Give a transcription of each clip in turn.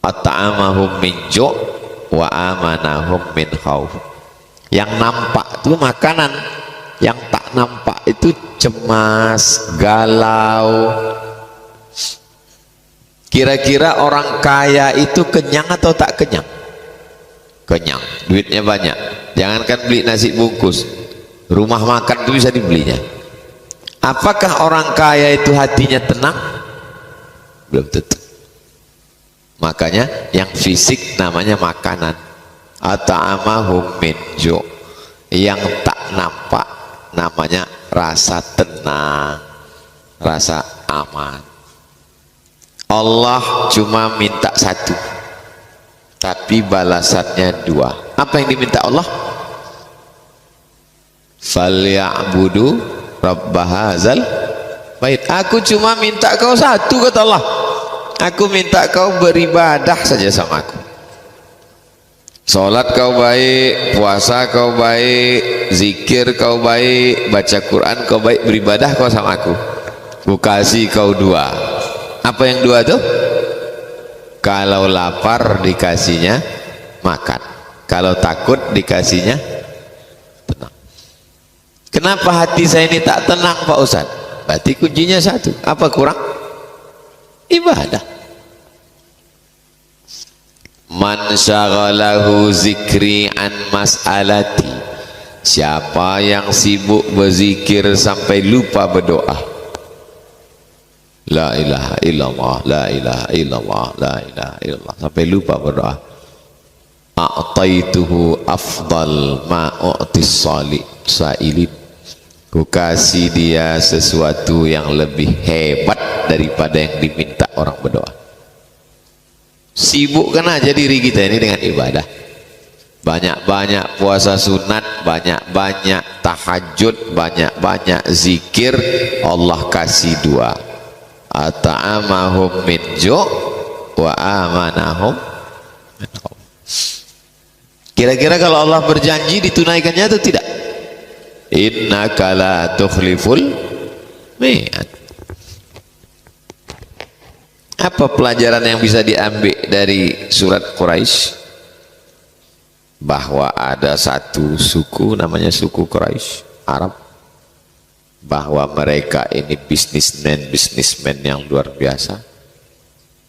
at'amahum min ju' wa amanahum min khauf. Yang nampak itu makanan, yang tak nampak itu cemas, galau. Kira-kira orang kaya itu kenyang atau tak kenyang? Kenyang, duitnya banyak. Jangankan beli nasi bungkus, rumah makan itu bisa dibelinya. Apakah orang kaya itu hatinya tenang? Belum tentu. Makanya yang fisik namanya makanan. At'amahum min ju'. Yang tak nampak namanya rasa tenang, rasa aman. Allah cuma minta satu, tapi balasannya dua. Apa yang diminta Allah? Falya'budu rabb hadzal bait. Aku cuma minta kau satu, kata Allah. Aku minta kau beribadah saja sama aku. Salat kau baik, puasa kau baik, zikir kau baik, baca Quran kau baik, beribadah kau sama aku. Ku kasih kau dua. Apa yang dua tuh? Kalau lapar dikasihnya makan, kalau takut dikasihnya tenang. Kenapa hati saya ini tak tenang, Pak Ustadz? Berarti kuncinya satu. Apa kurang? Ibadah. Man syaghalahu zikri an mas'alati. Siapa yang sibuk berzikir sampai lupa berdoa. La ilaha illallah, la ilaha illallah, la ilaha illallah, sampai lupa berdoa. A'taituhu afdal ma u'tis sa'ilin. Ku kasih dia sesuatu yang lebih hebat daripada yang diminta orang berdoa. Sibukkan aja diri kita ini dengan ibadah. Banyak-banyak puasa sunat, banyak-banyak tahajud, banyak-banyak zikir. Allah kasih dua. At'amahum min ju' wa amanahum min khauf. Kira-kira kalau Allah berjanji ditunaikannya atau tidak? Innaka la tukhliful mi'ad. Apa pelajaran yang bisa diambil dari surat Quraisy? Bahwa ada satu suku namanya suku Quraisy Arab, bahwa mereka ini bisnismen yang luar biasa.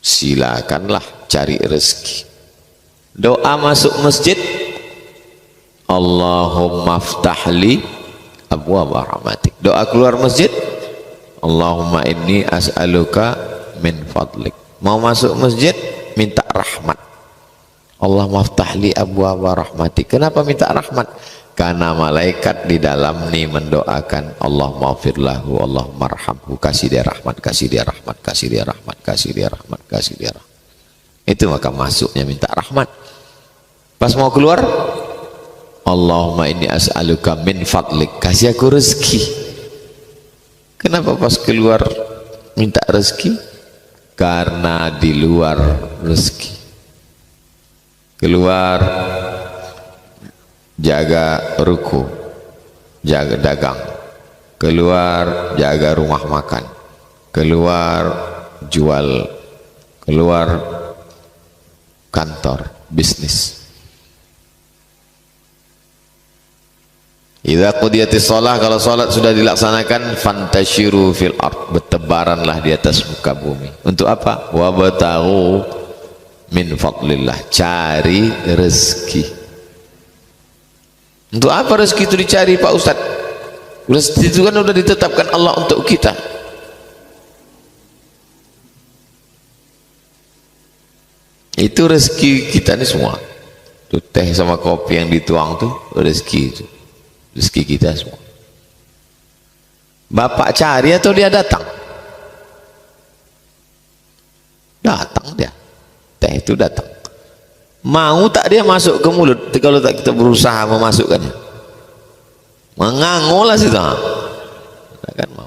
Silakanlah cari rezeki. Doa masuk masjid, Allahumma ftahli abwaaba rahmatik. Doa keluar masjid, Allahumma inni as'aluka min fadlik. Mau masuk masjid minta rahmat, Allahumma ftahli abwaaba rahmatik. Kenapa minta rahmat? Karena malaikat di dalam nih mendoakan Allahumma firlahu, Allahumma arhamhu, kasih dia rahmat, kasih dia rahmat, kasih dia rahmat, kasih dia rahmat, kasih dia rahmat. Itu maka masuknya minta rahmat. Pas mau keluar, Allahumma inni as'aluka min fadlik, kasih aku rezeki. Kenapa pas keluar minta rezeki? Karena di luar rezeki. Keluar jaga ruku, jaga dagang, keluar jaga rumah makan, keluar jual, keluar kantor, bisnis. Idza qudiyatis shalah, kalau salat sudah dilaksanakan, fantashiru fil ard, bertebaranlah di atas muka bumi. Untuk apa? Wabtaghu min fadlillah, cari rezeki. Untuk apa rezeki itu dicari, Pak Ustadz? Rezeki itu kan sudah ditetapkan Allah untuk kita. Itu rezeki kita ini semua. Itu teh sama kopi yang dituang tuh rezeki itu. Rezeki kita semua. Bapak cari atau dia datang? Datang dia. Teh itu datang. Mau tak dia masuk ke mulut kalau tak kita berusaha memasukkannya? Mengangolah situ. Takkan mau.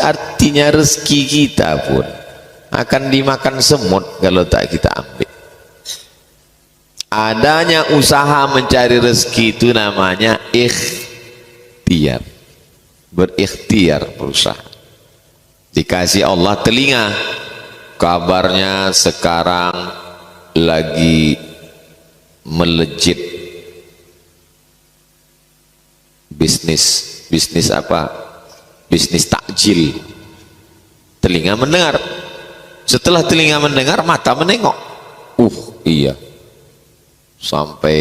Artinya rezeki kita pun akan dimakan semut kalau tak kita ambil. Adanya usaha mencari rezeki itu namanya ikhtiar. Berikhtiar, berusaha. Dikasih Allah telinga, kabarnya sekarang lagi melejit bisnis apa? Bisnis takjil. Telinga mendengar, setelah telinga mendengar mata menengok. Iya, sampai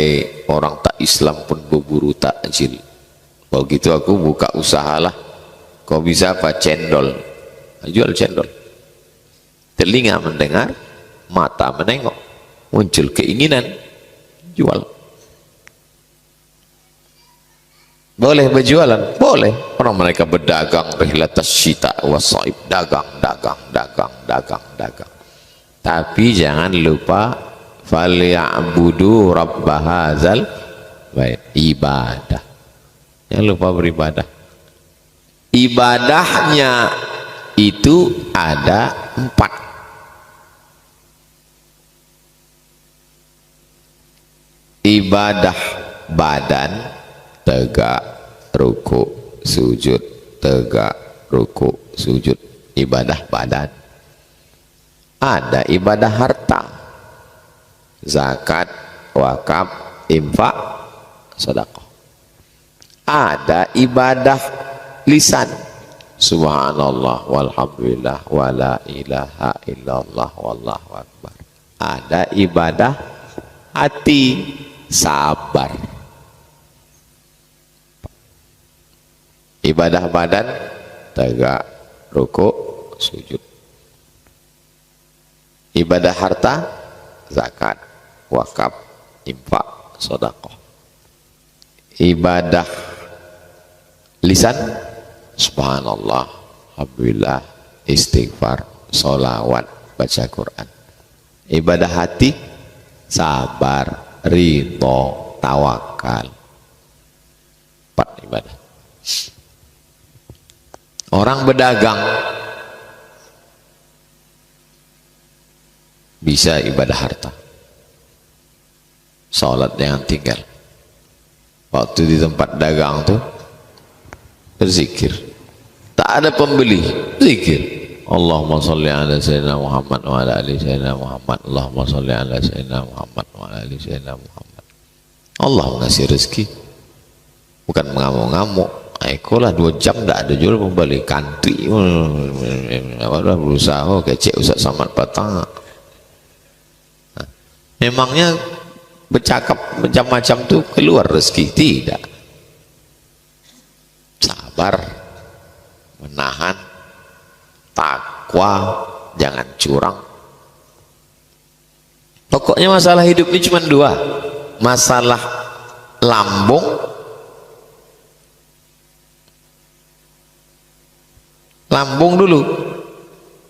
orang tak Islam pun berburu takjil. Kalau gitu aku buka usahalah. Kau bisa apa? Cendol, jual cendol. Telinga mendengar, mata menengok, muncul keinginan, jual. Boleh berjualan? Boleh. Orang mereka berdagang rihlatas syita wasaib, dagang. Tapi jangan lupa falyabudu rabb hadzal bait, ibadah. Jangan lupa beribadah. Ibadahnya itu ada 4. Ibadah badan, tegak, ruku, sujud, tegak, ruku, sujud, ibadah badan. Ada ibadah harta, zakat, wakaf, infak, sedekah. Ada ibadah lisan, subhanallah walhamdulillah wala ilaha illallah wallahu akbar. Ada ibadah hati, sabar. Ibadah badan, tegak, ruku, sujud. Ibadah harta, zakat, wakaf, infak, sedekah. Ibadah lisan, subhanallah, alhamdulillah, istighfar, sholawat, baca Quran. Ibadah hati, sabar, ridho, tawakal. 4 ibadah. Orang berdagang bisa ibadah harta, sholat jangan tinggal. Waktu di tempat dagang tuh berzikir, tak ada pembeli, zikir Allahumma sholli ala sayyidina Muhammad wa ala ali sayyidina Muhammad, Allahumma sholli ala sayyidina Muhammad wa ala ali sayyidina Muhammad. Allah ngasih rezeki, bukan mengamuk-ngamuk. Ekolah 2 jam tidak ada jual pembeli, kantri berusaha kecek Ustaz Samad Patang. Memangnya bercakap macam-macam tuh keluar rezeki? Tidak. Sabar, menahan, takwa, jangan curang. Pokoknya masalah hidup ini cuma 2. Masalah lambung dulu.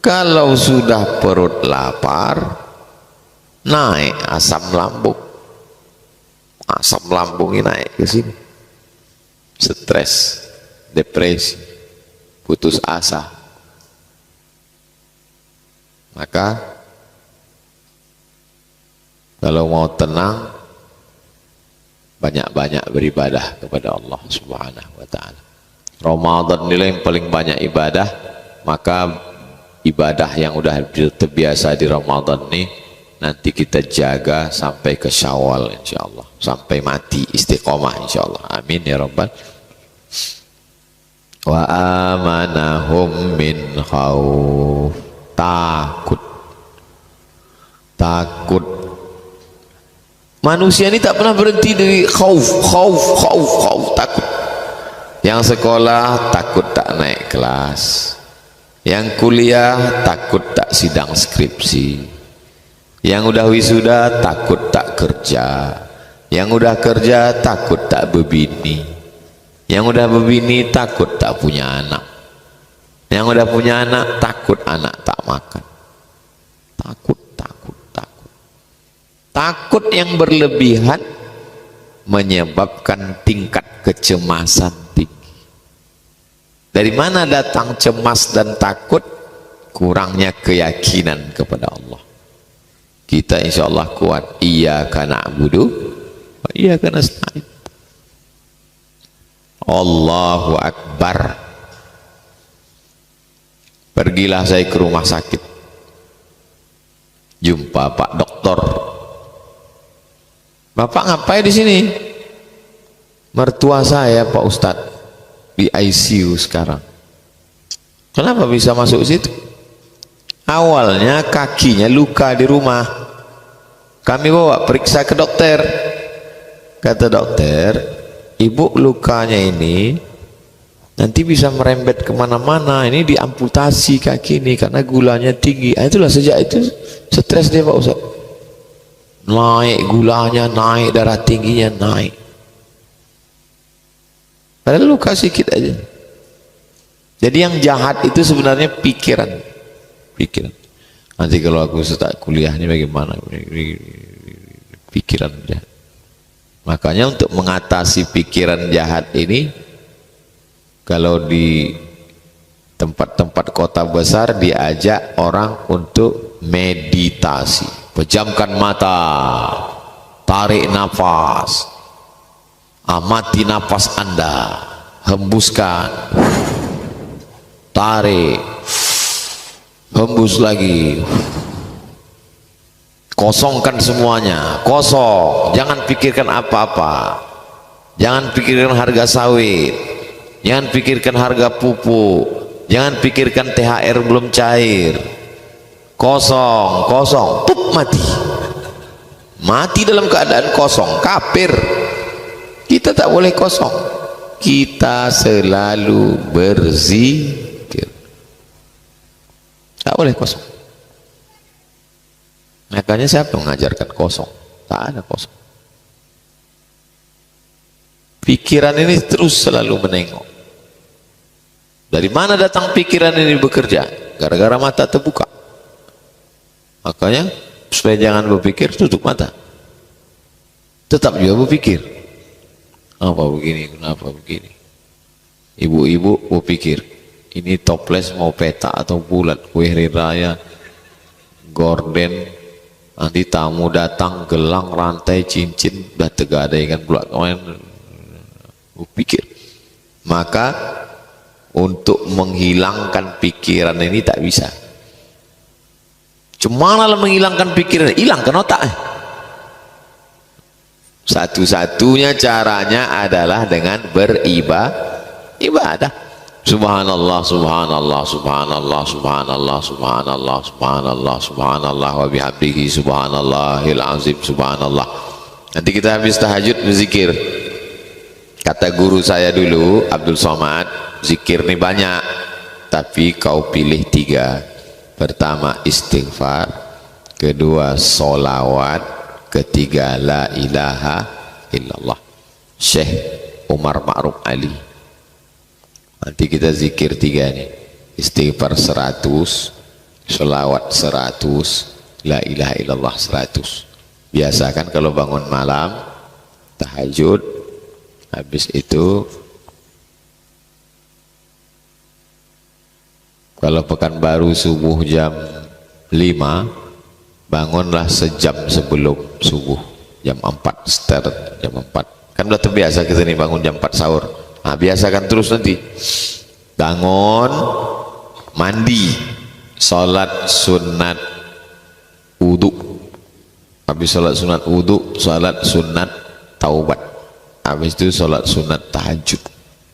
Kalau sudah perut lapar, naik asam lambung ini naik ke sini, stres, depresi, putus asa. Maka kalau mau tenang, banyak-banyak beribadah kepada Allah Subhanahu wa ta'ala. Ramadan nilai yang paling banyak ibadah, maka ibadah yang udah terbiasa di Ramadan ini nanti kita jaga sampai ke Syawal insyaallah, sampai mati istiqomah insyaallah. Amin ya rabbal. Wa amanahum min khauf, takut. Manusia ini tak pernah berhenti dari khauf, takut. Yang sekolah takut tak naik kelas, yang kuliah takut tak sidang skripsi, yang udah wisuda takut tak kerja, yang udah kerja takut tak berbini, yang udah berbini takut tak punya anak, yang udah punya anak takut anak tak makan. Takut yang berlebihan menyebabkan tingkat kecemasan tinggi. Dari mana datang cemas dan takut? Kurangnya keyakinan kepada Allah. Kita insya Allah kuat. Iyyaka na'budu wa iyyaka nasta'in. Allahu Akbar. Pergilah saya ke rumah sakit, jumpa Pak Doktor. Bapak ngapain di sini? Mertua saya Pak Ustadz di ICU sekarang. Kenapa bisa masuk situ? Awalnya kakinya luka di rumah. Kami bawa periksa ke dokter. Kata dokter, ibu lukanya ini nanti bisa merembet kemana-mana. Ini diamputasi kaki ini karena gulanya tinggi. Itulah sejak itu stres dia Pak Ustaz. Naik gulanya, naik darah tingginya, naik. Padahal luka sedikit aja. Jadi yang jahat itu sebenarnya pikiran. Nanti kalau aku start kuliah ini bagaimana? Pikiran jahat. Makanya untuk mengatasi pikiran jahat ini, kalau di tempat-tempat kota besar diajak orang untuk meditasi. Pejamkan mata, tarik nafas, amati nafas Anda, hembuskan, tarik, hembus lagi, kosongkan semuanya, kosong, jangan pikirkan apa-apa, jangan pikirkan harga sawit, jangan pikirkan harga pupuk, jangan pikirkan THR belum cair, kosong, tup, mati dalam keadaan kosong, kafir. Kita tak boleh kosong, kita selalu berzikir, tak boleh kosong. Makanya siapa mengajarkan kosong? Tak ada kosong. Pikiran ini terus selalu menengok. Dari mana datang pikiran ini bekerja? Gara-gara mata terbuka. Makanya supaya jangan berpikir, tutup mata. Tetap juga berpikir. Apa begini? Kenapa begini? Ibu-ibu berpikir, ini toples mau peta atau bulat? Kue hari raya, gorden, nanti tamu datang, gelang, rantai, cincin, udah tegadai kan pula kawan. Pikir. Maka untuk menghilangkan pikiran ini tak bisa. Cuma lah menghilangkan pikiran, hilangkan otak. Satu-satunya caranya adalah dengan beribadah. Subhanallah, subhanallah, subhanallah, subhanallah, subhanallah, subhanallah, subhanallah, wa bihamdihi subhanallahil azim, subhanallah. Nanti kita habis tahajud berzikir. Kata guru saya dulu, Abdul Somad, zikir ini banyak, tapi kau pilih 3. Pertama istighfar, kedua solawat, ketiga la ilaha illallah. Syekh Umar Ma'ruf Ali. Nanti kita zikir 3 nih. Istighfar 100, sholawat 100, la ilaha illallah 100. Biasakan kalau bangun malam tahajud, habis itu kalau Pekanbaru subuh jam 5, bangunlah sejam sebelum subuh, jam 4 start, jam 4. Kan udah terbiasa kita nih bangun jam 4 sahur. Nah, biasakan terus nanti. Bangun, mandi, sholat sunat wudu. Habis sholat sunat wudu, sholat sunat taubat. Habis itu sholat sunat tahajud.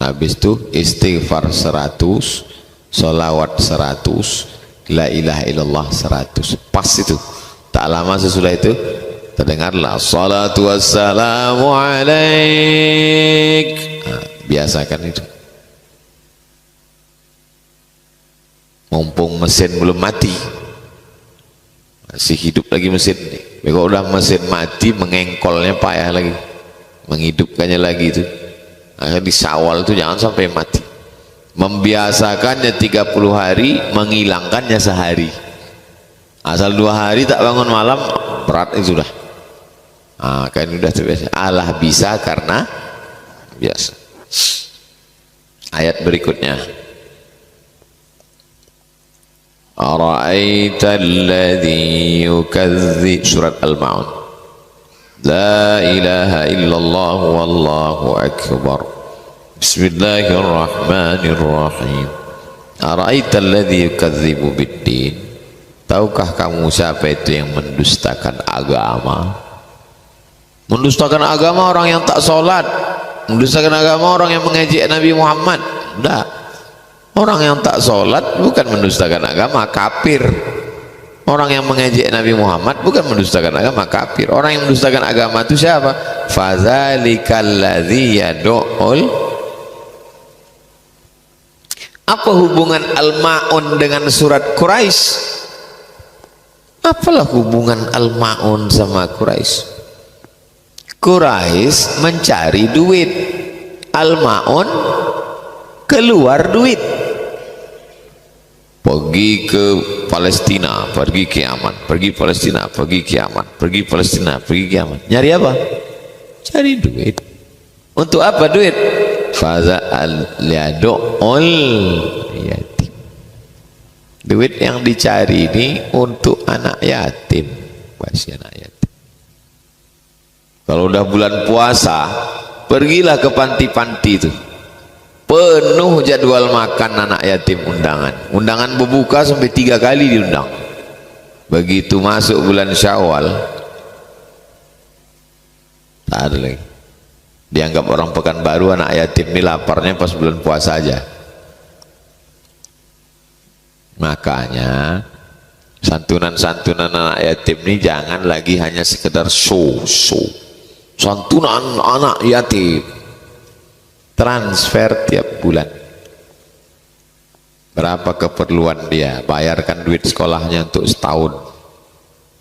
Habis itu istighfar 100, sholawat 100, la ilaha illallah 100. Pas itu. Tak lama sesudah itu terdengarlah salatu wassalamu alaik. Nah, biasakan itu. Mumpung mesin belum mati, masih hidup lagi mesin ini. Kalau udah mesin mati, mengengkolnya payah lagi, menghidupkannya lagi itu. Akhirnya di Syawal itu jangan sampai mati. Membiasakannya 30 hari, menghilangkannya sehari. Asal 2 hari tak bangun malam, berat itu sudah. Kan udah terbiasa. Allah bisa karena biasa. Ayat berikutnya. Ara'aita alladhi yukadzib, surat Al-Ma'un. La ilaha illallah wallahu akbar. Bismillahirrahmanirrahim. Ara'aita alladhi yukadzibu biddin. Tahukah kamu siapa itu yang mendustakan agama? Mendustakan agama orang yang tak sholat, mendustakan agama orang yang mengejek Nabi Muhammad. Tidak. Orang yang tak sholat bukan mendustakan agama, kafir. Orang yang mengejek Nabi Muhammad bukan mendustakan agama, kafir. Orang yang mendustakan agama itu siapa? Fadzalikal ladzi yad'ul. Apa hubungan Al-Ma'un dengan surat Quraisy? Apalah hubungan Al-Ma'un sama Quraisy? Quraisy mencari duit, Al-Ma'un keluar duit. Pergi ke Palestina, pergi ke Yaman, pergi Palestina, pergi ke Yaman, pergi Palestina, pergi ke Yaman. Nyari apa? Cari duit. Untuk apa duit? Faza al-yadu'ul yatim. Duit yang dicari ini untuk anak yatim, pasti anak yatim. Kalau udah bulan puasa, pergilah ke panti-panti itu, penuh jadwal makan anak yatim, undangan berbuka sampai 3 kali diundang. Begitu masuk bulan Syawal, tak ada lagi. Dianggap orang Pekanbaru, anak yatim ini laparnya pas bulan puasa aja. Makanya santunan-santunan anak yatim ini jangan lagi hanya sekedar show. Santunan anak yatim, transfer tiap bulan. Berapa keperluan dia, bayarkan duit sekolahnya untuk setahun,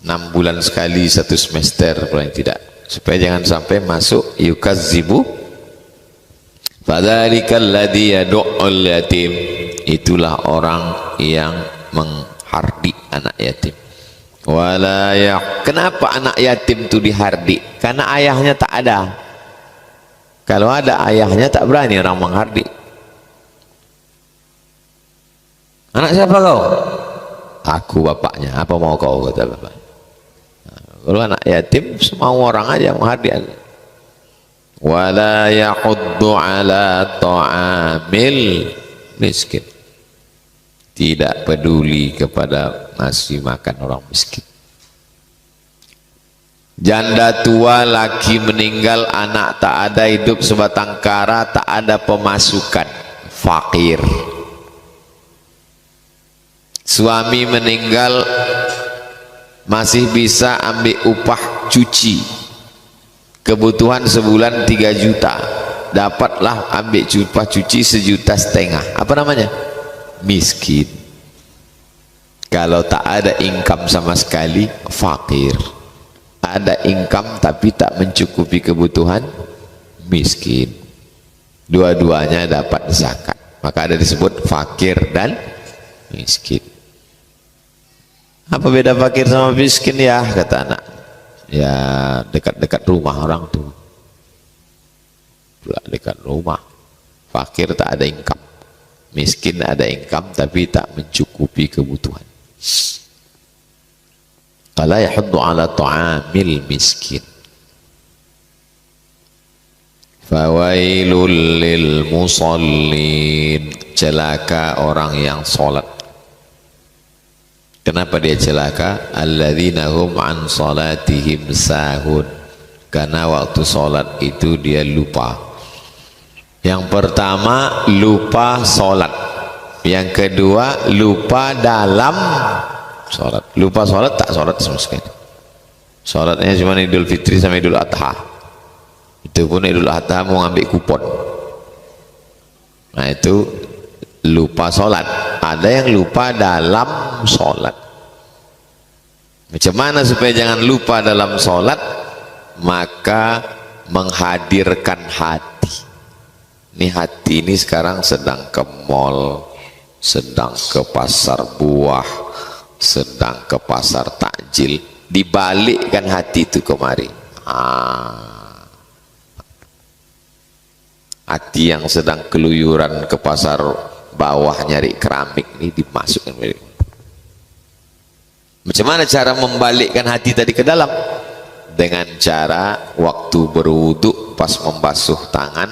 6 bulan sekali, 1 semester paling tidak, supaya jangan sampai masuk yukazzibu. Fadzalikal ladzi yad'ul yatim. Itulah orang yang menghardik anak yatim. Kenapa anak yatim itu dihardik? Karena ayahnya tak ada. Kalau ada ayahnya tak berani orang menghardik. Anak siapa kau? Aku bapaknya. Apa mau kau, kata bapak. Kalau anak yatim semau orang aja menghardik. Wala yahuddu ala ta'amil miskin. Tidak peduli kepada ngasih makan orang miskin. Janda tua, laki meninggal, anak tak ada, hidup sebatang kara, tak ada pemasukan, fakir. Suami meninggal, masih bisa ambil upah cuci, kebutuhan sebulan 3 juta, dapatlah ambil upah cuci 1,5 juta. Apa namanya? Miskin. Kalau tak ada income sama sekali, fakir. Ada income tapi tak mencukupi kebutuhan, miskin. Dua-duanya dapat zakat, maka ada disebut fakir dan miskin. Apa beda fakir sama miskin ya, kata anak? Ya dekat-dekat rumah orang tuh, dekat rumah. Fakir tak ada income, miskin ada income tapi tak mencukupi kebutuhan. Qala yahuddu ala ta'amil miskin. Fawailul lil musallin. Celaka orang yang salat. Kenapa dia celaka? Alladzina hum an salatihim sahun. Karena waktu salat itu dia lupa. Yang pertama lupa salat, yang kedua lupa dalam salat. Lupa salat, tak salat sama sekali. Salatnya cuma Idul Fitri sama Idul Adha. Itu pun Idul Adha mau ngambil kupon. Nah itu lupa salat. Ada yang lupa dalam salat. Macam mana supaya jangan lupa dalam salat? Maka menghadirkan hati. Ini hati ini sekarang sedang ke mall, sedang ke pasar buah, sedang ke pasar takjil. Dibalikkan hati itu kemari. Hati yang sedang keluyuran ke pasar bawah nyari keramik ini dimasukkan. Macam mana cara membalikkan hati tadi ke dalam? Dengan cara waktu berwudu pas membasuh tangan,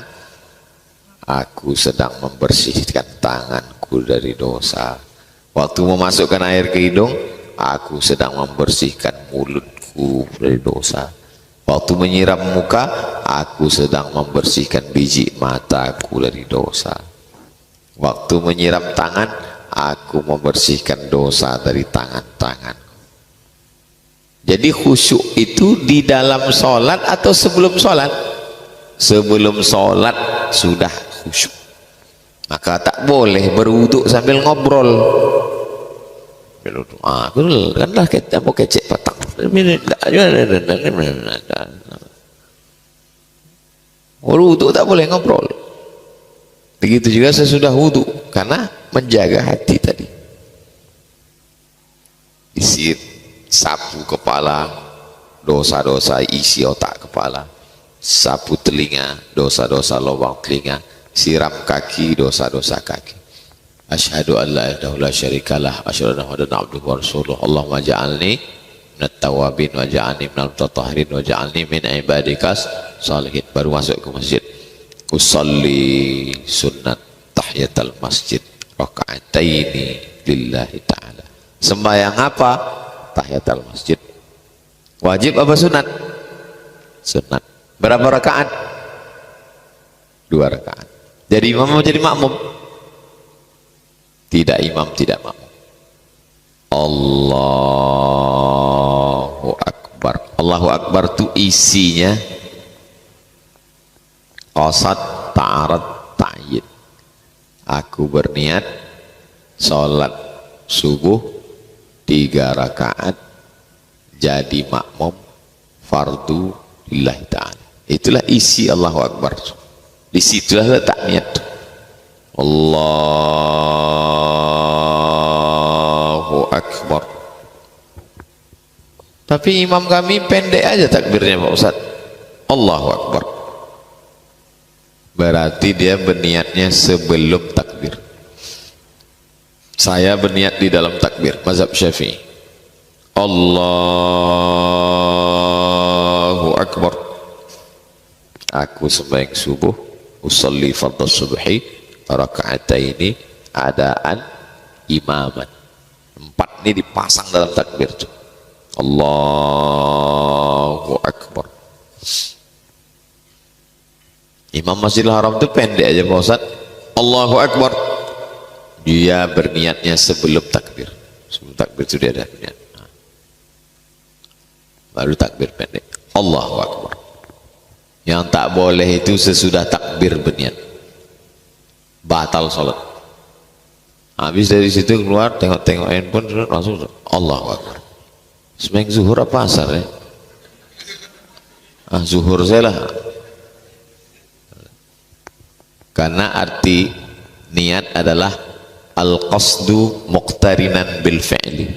aku sedang membersihkan tanganku dari dosa. Waktu memasukkan air ke hidung, aku sedang membersihkan mulutku dari dosa. Waktu menyiram muka, aku sedang membersihkan biji mataku dari dosa. Waktu menyiram tangan, aku membersihkan dosa dari tangan-tangan. Jadi khusyuk itu di dalam sholat atau sebelum sholat? Sebelum sholat sudah khusyuk. Maka tak boleh berwuduk sambil ngobrol. Kanlah kita mau kecek petang. Wuduk tak boleh ngobrol. Begitu juga sesudah wuduk, karena menjaga hati tadi. Isi sapu kepala, dosa-dosa isi otak kepala. Sapu telinga, dosa-dosa lubang telinga. Siram kaki, dosa-dosa kaki. Asyhadu an la ilaha illallah syarikalah, asyhadu anna muhammadan abduhu wa rasuluh. Allahumma ja'alni minat tawabin wa ja'alni minal mutatahhirin wa ja'alni min ibadikas salihin. Baru masuk ke masjid. Usalli sunnat tahiyatul masjid raka'ataini lillahi ta'ala. Sembahyang apa? Tahiyatul masjid. Wajib apa sunat? Sunat. Berapa rakaat? 2 rakaat. Jadi imam jadi makmum? Tidak imam, tidak makmum. Allahu Akbar. Allahu Akbar itu isinya qasad, ta'arad, ta'yid. Aku berniat sholat subuh 3 rakaat jadi makmum fardu lillahi ta'ala. Itulah isi Allahu Akbar. Disitulah letak niat. Allahu Akbar. Tapi imam kami pendek aja takbirnya Pak Ustaz. Allahu Akbar. Berarti dia berniatnya sebelum takbir. Saya berniat di dalam takbir, mazhab Syafi'i. Allahu Akbar. Aku sembahyang subuh, usolli fardhu subhi raka'ataini adaan imaman. 4 ini dipasang dalam takbir. Allahu Akbar. Imam Masjidil Haram itu pendek aja Pak Ustaz. Allahu Akbar. Dia berniatnya sebelum takbir. Sebelum takbir itu dia ada niat. Baru takbir pendek. Allahu Akbar. Yang tak boleh itu sesudah takbir berniat. Batal sholat. Habis dari situ keluar tengok-tengok handphone langsung Allahu Akbar. Sembahyang zuhur apa asar ya? Zuhur saya lah. Karena arti niat adalah al-qasdu muqtarinan bil fi'li.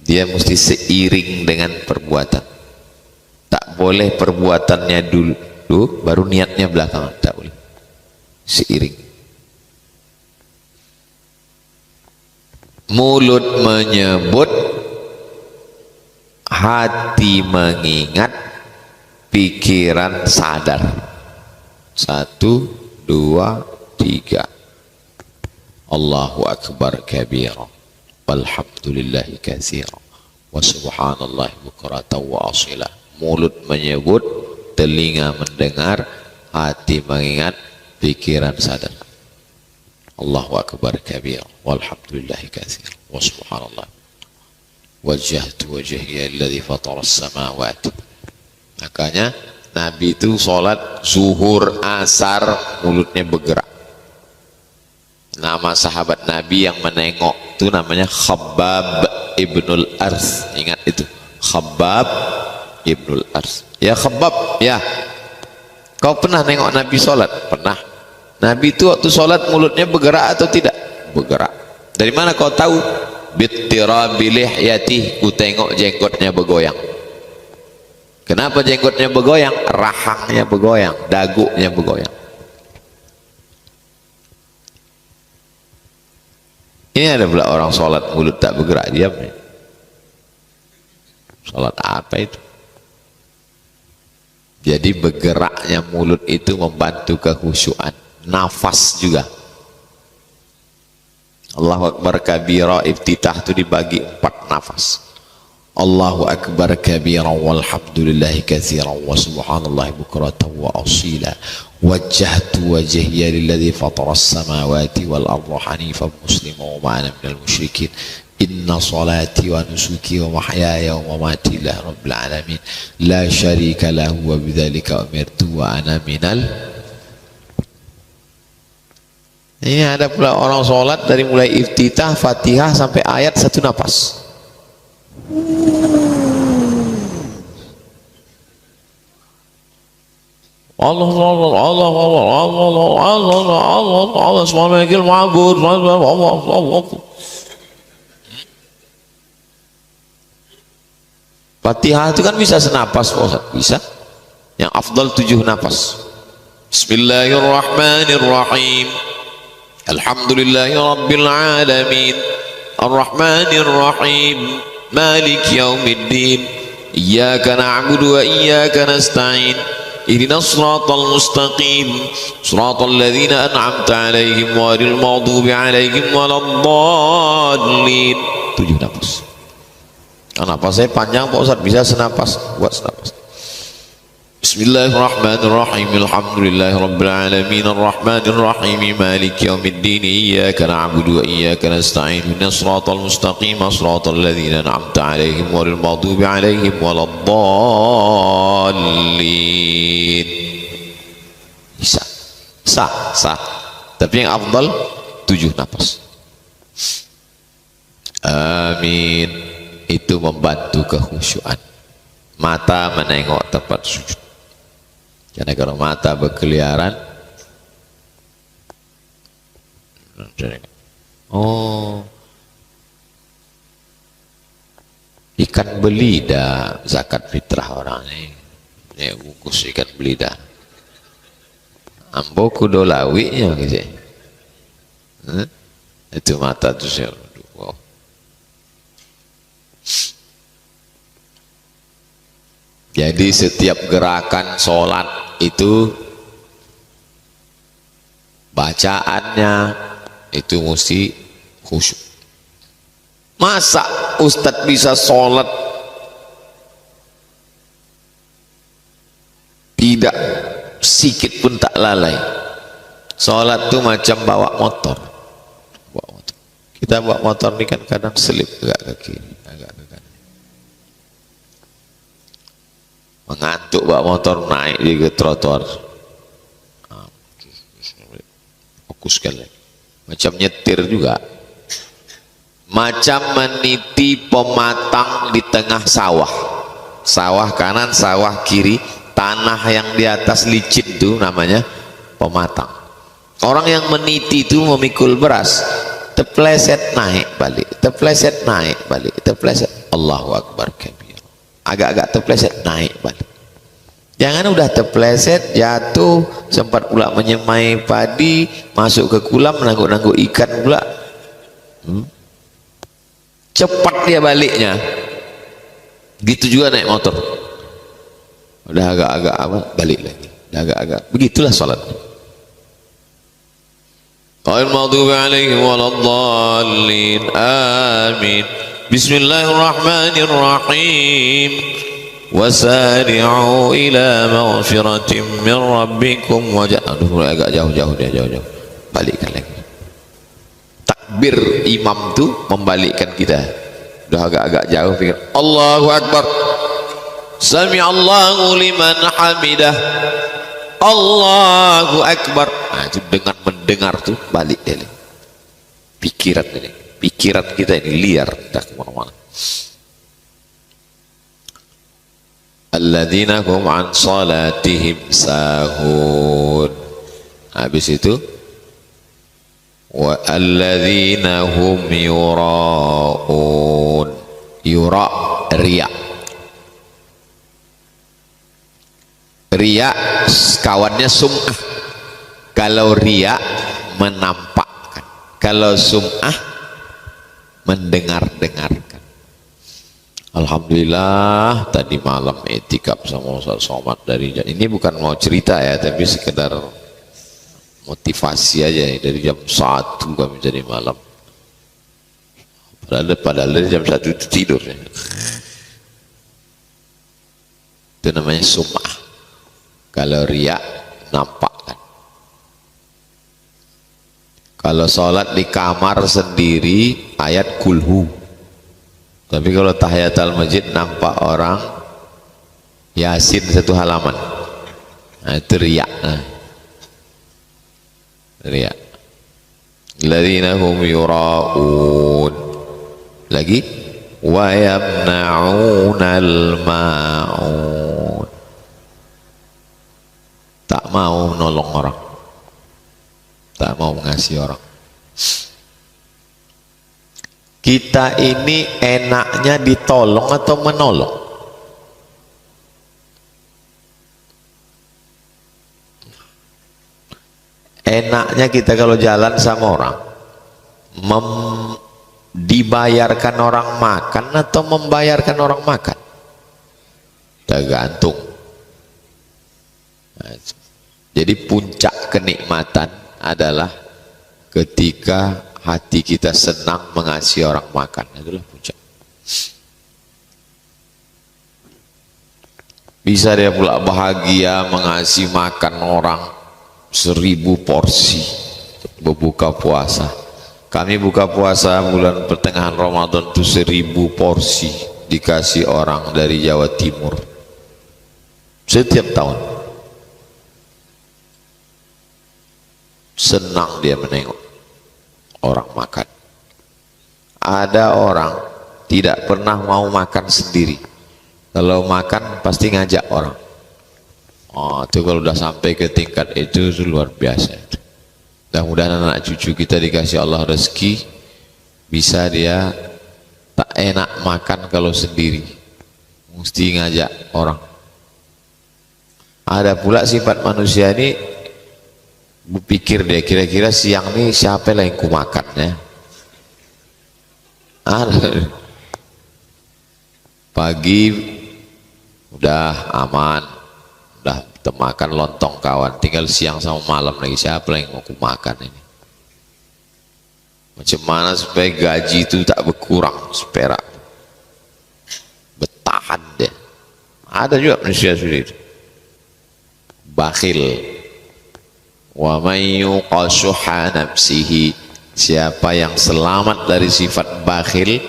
Dia mesti seiring dengan perbuatan. Tak boleh perbuatannya dulu baru niatnya belakangan, tak boleh. Seiring. Mulut menyebut, hati mengingat, pikiran sadar. 1, 2, 3. Allahu Akbar kabira walhamdulillahi katsira wa subhanallahi bukratan wa asila. Mulut menyebut, telinga mendengar, hati mengingat, pikiran sadar. Allahu Akbar kabira walhamdulillahi katsira wa subhanallah wajjahtu wajhiya alladhi fatara as-samawati. Makanya Nabi itu sholat zuhur, asar, mulutnya bergerak. Nama sahabat Nabi yang menengok itu namanya Khabbab ibnul Ars. Ingat itu, Khabbab ibnul Ars. Ya Khabbab, ya, kau pernah nengok Nabi sholat? Pernah. Nabi itu waktu sholat mulutnya bergerak atau tidak? Bergerak. Dari mana kau tahu? Bittirabi lihyatihi, ku tengok jenggotnya bergoyang. Kenapa jenggotnya bergoyang? Rahangnya bergoyang, dagunya bergoyang. Ini ada pula orang sholat mulut tak bergerak, diam. Sholat apa itu? Jadi bergeraknya mulut itu membantu kekhusyuan. Nafas juga. Allahu Akbar kabira iftitah itu dibagi 4 nafas. Allahu Akbar kabira walhamdulillahi katsiran wa subhanallahi bukratan wa asila wajjahtu wajhiya lilladzi fatara as-samawati wal arda hanifan musliman wa ma ana minal musyrikin inna salati wa nusuki wa mahyaya wa mamati lillahi rabbil alamin la syarika lahu wa bidzalika umirtu wa ana minal. Ini ada pula orang sholat dari mulai iftitah Fatihah sampai ayat 1 nafas. Allah Allah Allah Allah Allah Allah Allah Allah subhanakal ma'bud Allah. Fatihah itu kan bisa senapas, Ustaz. Bisa. Yang afdal 7 nafas. Bismillahirrahmanirrahim. Alhamdulillahi rabbil alamin. Arrahmanir rahim. Malik yaumiddin. Iyyaka na'budu wa iyyaka nasta'in. Ihdinas siratal mustaqim. Siratal ladzina an'amta 'alaihim ghairil maghdubi 'alaihim waladdallin. 7 nafas. Napas saya panjang Pak Ustaz, bisa senapas, buat senapas. Bismillahirrahmanirrahim. Alhamdulillahirabbil alamin arrahmanir rahim maliki yaumiddin iyyaka na'budu wa iyyaka nasta'in ihdinas siratal mustaqim siratal ladzina an'amta 'alaihim ghairil maghdubi 'alaihim waladdallin. Bisa. Sah. Tapi yang afdal 7 nafas. Amin. Itu membantu kekhusyuan. Mata menengok tempat sujud. Karena kalau mata berkeliaran, oh, ikan belida zakat fitrah orang ini, bungkus ikan belida. Ambo kudo lawinya gitu. Itu mata tuh saya. Wow. Jadi setiap gerakan sholat itu bacaannya itu mesti khusyuk. Masa Ustadz bisa sholat tidak sikit pun tak lalai? Sholat tuh macam bawa motor. Kita bawa motor ini kan kadang selip agak ke kiri, agak ke kanan. Mengantuk bawa motor, naik di ke trotoar. Fokuskan lagi. Macam nyetir juga. Macam meniti pematang di tengah sawah. Sawah kanan, sawah kiri, tanah yang di atas licin itu namanya pematang. Orang yang meniti itu memikul beras, terpleset naik balik, terpleset naik balik, terpleset. Allahu Akbar kabir. Agak-agak terpleset naik balik. Jangan udah terpleset jatuh, sempat pula menyemai padi, masuk ke kolam menangguk-nangguk ikan pula. Cepat dia baliknya. Gitu juga naik motor. Udah agak-agak apa balik lagi. Udah agak-agak. Begitulah salat. Ghairil maghdubi 'alaihim waladdallin. Amin. Bismillahirrahmanirrahim. Wasari'u ila maghfiratin min rabbikum wa aduh agak jauh-jauh dia jauh-jauh. Balikkan lagi. Takbir imam tu membalikkan kita. Udah agak-agak jauh pikir Allahu Akbar. Sami'allahu liman hamidah. Allahu Akbar. Nah, itu dengan mendengar tuh balik dia. Pikiran ini. Pikiran kita ini liar, dah kemana-mana. Alladzina hum an salatihim sahun. Habis itu wa alladzina hum yura'un. Yura' riya. Riya kawannya sum'ah. Kalau riya menampakkan, kalau sum'ah mendengar-dengarkan. Alhamdulillah tadi malam etikaf sama Ustaz Somad dari ini bukan mau cerita ya, tapi sekedar motivasi aja nih. Dari jam 1 kami jadi malam Padahal dari jam 1 itu tidur ya. Itu namanya sum'ah. Kalau riak nampak kan. Kalau sholat di kamar sendiri ayat kulhu, tapi kalau tahiyatul masjid nampak orang Yasin 1 halaman. Nah, itu riak. Riak. Alladzina hum yura'un. Lagi wa yamna'unal ma'un. Tak mau nolong orang, tak mau mengasihi orang. Kita ini enaknya ditolong atau menolong? Enaknya kita kalau jalan sama orang dibayarkan orang makan atau membayarkan orang makan? Tergantung. Jadi puncak kenikmatan adalah ketika hati kita senang mengasihi orang makan. Itulah puncak. Bisa dia pula bahagia mengasihi makan orang 1000 porsi berbuka puasa. Kami buka puasa bulan pertengahan Ramadan itu 1000 porsi dikasih orang dari Jawa Timur setiap tahun. Senang dia menengok orang makan. Ada orang tidak pernah mau makan sendiri, kalau makan pasti ngajak orang. Oh, itu kalau udah sampai ke tingkat itu luar biasa. Mudah-mudahan anak cucu kita dikasih Allah rezeki, bisa dia tak enak makan kalau sendiri, mesti ngajak orang. Ada pula sifat manusia ini, berpikir dia kira-kira siang ini siapa yang ku makan ya. Pagi udah aman, udah makan lontong kawan, tinggal siang sama malam lagi siapa yang mau ku makan ini. Macam mana supaya gaji itu tak berkurang seperak, bertahan dia. Ada juga manusia seperti itu, bakhil. Wa may yuqashuha nafsihi, siapa yang selamat dari sifat bakhil,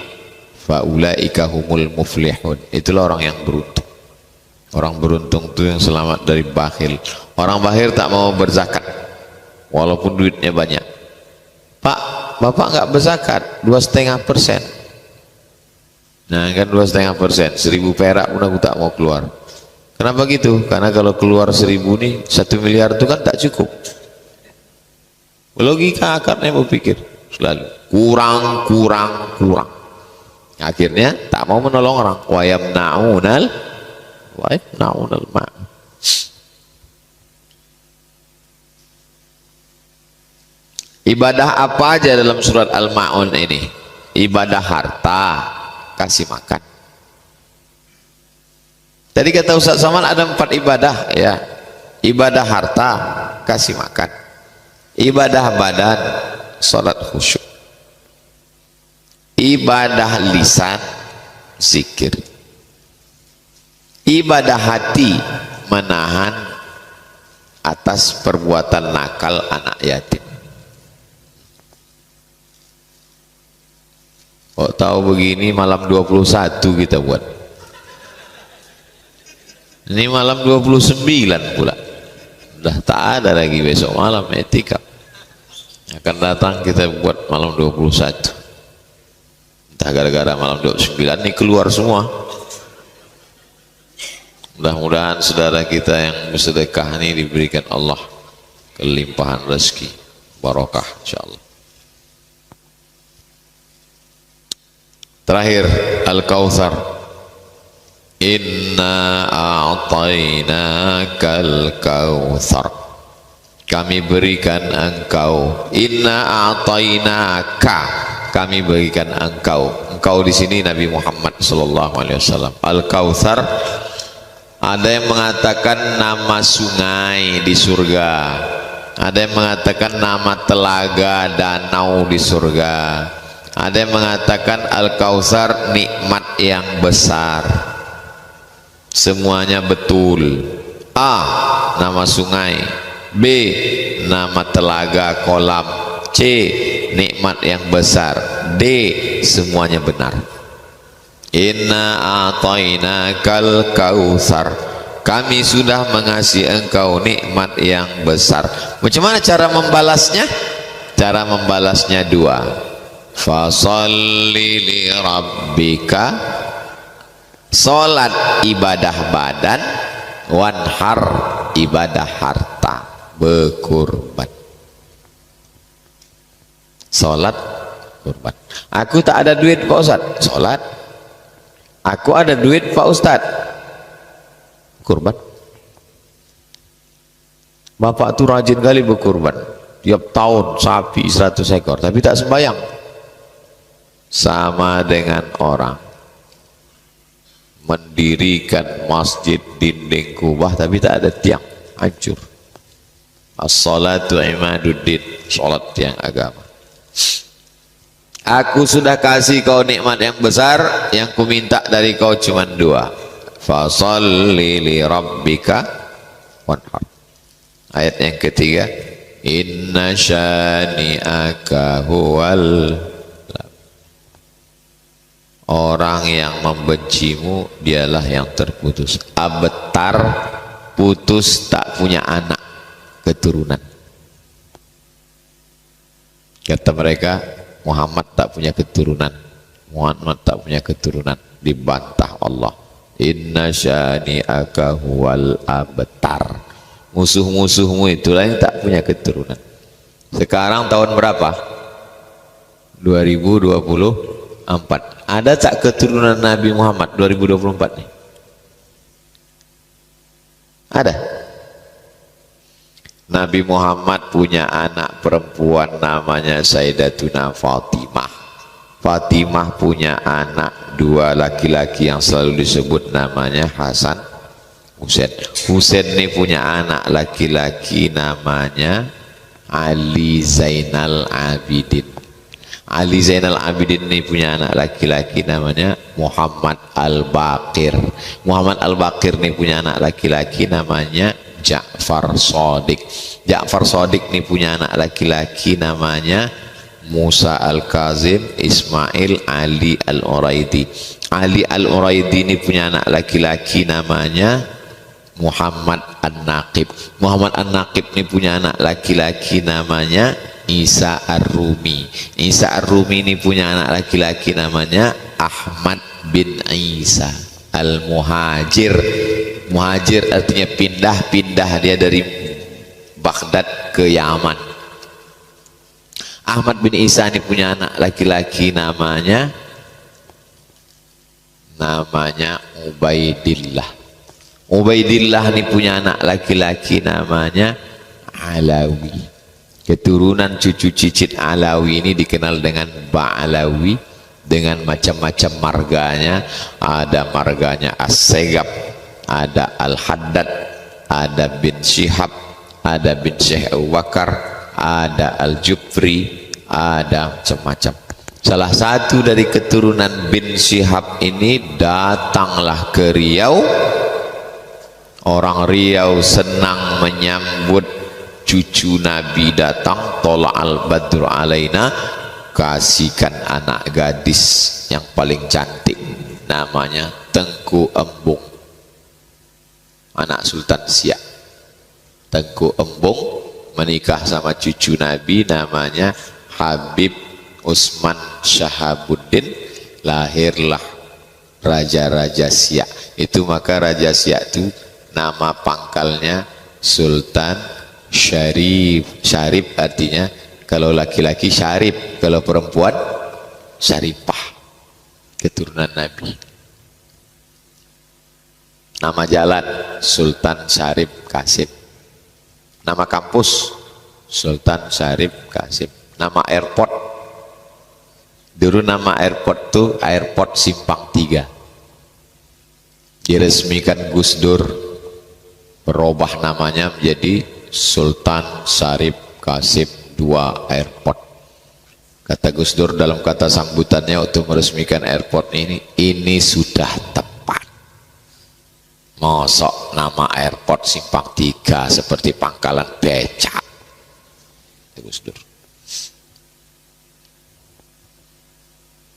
fa ulaika humul muflihun, itulah orang yang beruntung. Orang beruntung itu yang selamat dari bakhil. Orang bakhil tak mau berzakat walaupun duitnya banyak. Pak, bapak nggak berzakat 2,5%. Nah kan 2,5%, 1000 perak pun aku tak mau keluar. Kenapa gitu? Karena kalau keluar 1000 nih 1 miliar itu kan tak cukup. Logika akarnya berpikir selalu kurang. Akhirnya tak mau menolong orang. Wa yamna'unal ma'un. Ibadah apa aja dalam surat Al-Ma'un ini? Ibadah harta, kasih makan. Tadi kata Ustaz Saman ada 4 ibadah ya. Ibadah harta, kasih makan. Ibadah badan, salat khusyuk. Ibadah lisan, zikir. Ibadah hati, menahan atas perbuatan nakal anak yatim. Kok tahu begini malam 21 kita buat. Ini malam 29 pula. Udah tak ada lagi besok malam etikaf. Akan datang kita buat malam 21. Entah gara-gara malam 29 ini keluar semua. Mudah-mudahan saudara kita yang bersedekah ini diberikan Allah kelimpahan rezeki, barokah insyaallah. Terakhir Al-Kautsar. Inna a'tainakal kautsar, kami berikan engkau. Inna a'tainaka, kami berikan engkau. Engkau di sini Nabi Muhammad sallallahu alaihi wasallam. Al-Kautsar, ada yang mengatakan nama sungai di surga, ada yang mengatakan nama telaga danau di surga, Ada yang mengatakan Al-Kautsar nikmat yang besar. Semuanya betul. A, nama sungai. B, nama telaga kolam. C, nikmat yang besar. D, semuanya benar. Inna a'tainakal kautsar, kami sudah mengasihi engkau nikmat yang besar. Macam mana cara membalasnya? Cara membalasnya dua. Fasalli li rabbika, salat ibadah badan, wanhar ibadah harta, berkurban. Salat kurban. Aku tak ada duit Pak Ustaz, salat. Aku ada duit Pak Ustaz, kurban. Bapak tuh rajin kali berkurban, tiap tahun sapi 100 ekor, tapi tak sembahyang. Sama dengan orang mendirikan masjid dinding kubah tapi tak ada tiang, hancur. As-salatu imaduddin, salat tiang agama. Aku sudah kasih kau nikmat yang besar, yang ku minta dari kau cuma dua. Fasalli li rabbika wanhar. Ayat yang ketiga, inna syani'aka huwal, orang yang membencimu dialah yang terputus. Abtar, putus, tak punya anak keturunan. Kata mereka, Muhammad tak punya keturunan, Muhammad tak punya keturunan. Dibantah Allah, inna syani'aka huwal abtar. Musuh-musuhmu itulah yang tak punya keturunan. Sekarang tahun berapa? 2024. Ada tak keturunan Nabi Muhammad 2024 nih? Ada. Nabi Muhammad punya anak perempuan namanya Sayyidatuna Fatimah. Fatimah punya anak dua laki-laki yang selalu disebut namanya Hasan, Husain. Husain ini punya anak laki-laki namanya Ali Zainal Abidin. Ali Zainal Abidin ini punya anak laki-laki namanya Muhammad Al-Baqir. Muhammad Al-Baqir ini punya anak laki-laki namanya Ja'far Shadiq. Ja'far Shadiq ini punya anak laki-laki namanya Musa Al-Kazim, Ismail Ali Al-Uraidi. Ali Al-Uraidi ini punya anak laki-laki namanya Muhammad An-Naqib. Muhammad An-Naqib ini punya anak laki-laki namanya Isa Ar-Rumi. Isa Ar-Rumi ini punya anak laki-laki namanya Ahmad bin Isa Al-Muhajir. Muhajir artinya pindah-pindah, dia dari Baghdad ke Yaman. Ahmad bin Isa ini punya anak laki-laki namanya Ubaidillah. Ubaidillah ini punya anak laki-laki namanya Alawi. Keturunan cucu cicit Alawi ini dikenal dengan Ba'alawi, dengan macam-macam marganya. Ada marganya As-Segab, ada Al-Haddad, ada bin Syihab, ada bin Syekh Abu Bakar, ada Al-Jufri, ada macam-macam. Salah satu dari keturunan bin Syihab ini datanglah ke Riau. Orang Riau senang menyambut cucu Nabi datang. Tola al-badru alaina, kasihkan anak gadis yang paling cantik, namanya Tengku Embung, anak Sultan Siak. Tengku Embung menikah sama cucu Nabi namanya Habib Usman Syahabuddin. Lahirlah Raja-Raja Siak. Itu maka Raja Siak itu nama pangkalnya Sultan Syarif. Syarif artinya kalau laki-laki Syarif, kalau perempuan Syarifah, keturunan Nabi. Nama jalan Sultan Syarif Kasim. Nama kampus Sultan Syarif Kasim. Nama airport, dulu nama airport tuh Airport Simpang 3. Diresmikan Gus Dur, berubah namanya menjadi Sultan Syarif Kasim II Airport. Kata Gus Dur dalam kata sambutannya waktu meresmikan airport ini sudah tepat. Mosok nama airport Simpang 3 seperti pangkalan becak. Gus Dur.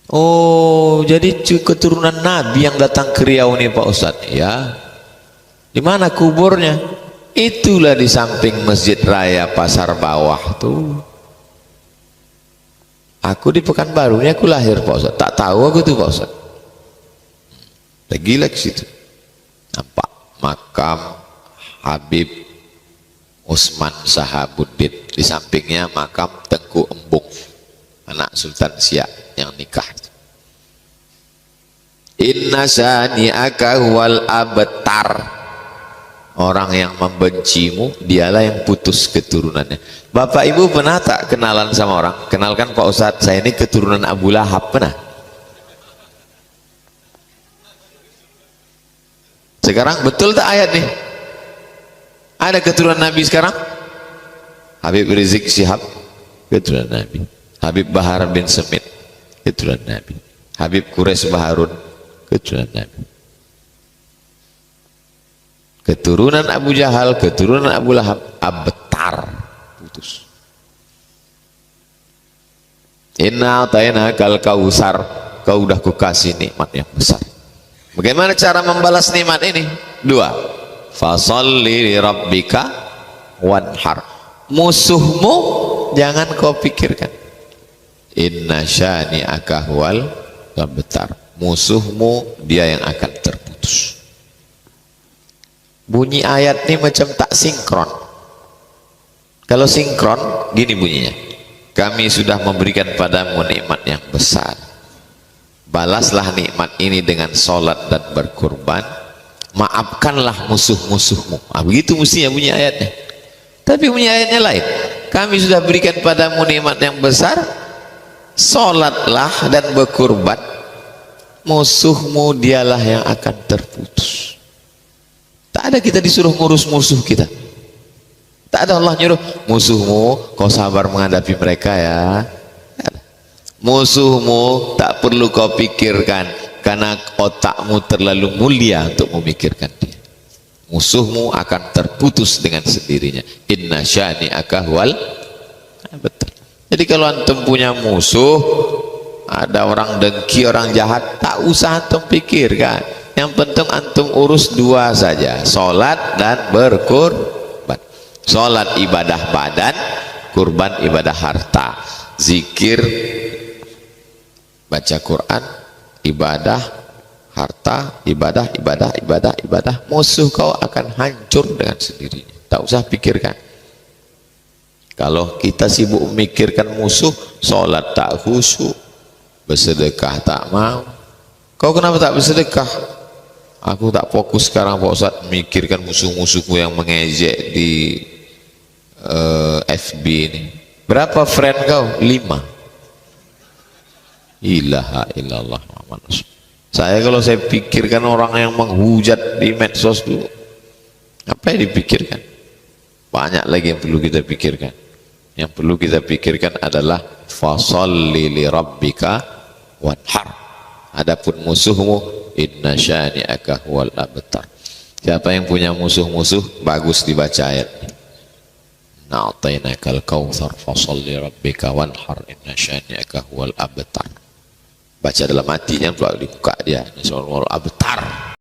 Oh, jadi keturunan Nabi yang datang ke Riau nih Pak Ustadz. Ya. Di mana kuburnya? Itulah di samping Masjid Raya Pasar Bawah tuh. Aku di Pekanbaru ini aku lahir Pak Ustadz. Tak tahu aku tuh Pak Ustadz. Lagi ke situ. Nampak makam Habib Usman Sahabuddin. Di sampingnya makam Tengku Embung, anak Sultan Siak yang nikah. Inna syani'aka huwal abtar. Orang yang membencimu dialah yang putus keturunannya. Bapak ibu pernah tak kenalan sama orang? Kenalkan Pak Ustadz, saya ini keturunan Abu Lahab. Pernah? Sekarang betul tak ayat nih? Ada keturunan Nabi sekarang? Habib Rizik Syihab, keturunan Nabi. Habib Bahar bin Semit, keturunan Nabi. Habib Quraisy Baharun, keturunan Nabi. Keturunan Abu Jahal, keturunan Abu Lahab, abtar, putus. Inna atayna kal kausar, kau udah kukasih nikmat yang besar. Bagaimana cara membalas nikmat ini? Dua. Fasalli li rabbika wanhar. Musuhmu jangan kau pikirkan. Inna syani'aka huwal abtar. Musuhmu dia yang akan terputus. Bunyi ayat ini macam tak sinkron. Kalau sinkron gini bunyinya, kami sudah memberikan padamu nikmat yang besar, balaslah nikmat ini dengan sholat dan berkurban, maafkanlah musuh-musuhmu. Begitu mestinya bunyi ayatnya. Tapi bunyi ayatnya lain, kami sudah berikan padamu nikmat yang besar, sholatlah dan berkurban, musuhmu dialah yang akan terputus. Tak ada kita disuruh ngurus musuh kita. Tak ada Allah nyuruh musuhmu kau sabar menghadapi mereka ya. Musuhmu tak perlu kau pikirkan karena otakmu terlalu mulia untuk memikirkan dia. Musuhmu akan terputus dengan sendirinya. Inna syani'aka huwal abtar. Jadi kalau antum punya musuh, ada orang dengki, orang jahat, tak usah antum pikirkan. Yang penting antum urus dua saja, sholat dan berkurban. Sholat ibadah badan, kurban ibadah harta. Zikir, baca Quran, ibadah harta, ibadah. Musuh kau akan hancur dengan sendirinya. Tak usah pikirkan. Kalau kita sibuk memikirkan musuh, sholat tak khusyuk, bersedekah tak mau. Kau kenapa tak bersedekah? Aku tak fokus sekarang Pak Ustadz memikirkan musuh-musuhku yang mengejek di FB ini. Berapa friend kau? 5. Ilaha illallah Muhammad Rasul. Kalau saya pikirkan orang yang menghujat di medsos itu, apa yang dipikirkan? Banyak lagi yang perlu kita pikirkan. Yang perlu kita pikirkan adalah fasalli li rabbika wanhar. Adapun musuhmu, inna syani'aka huwal abtar. Siapa yang punya musuh-musuh, bagus dibaca ayat ini. Na'atainakal kautsar fasalli rabbika wanhar inna syani'aka huwal abtar. Baca dalam hati, jangan pula di muka dia. Inna syani'aka huwal abtar.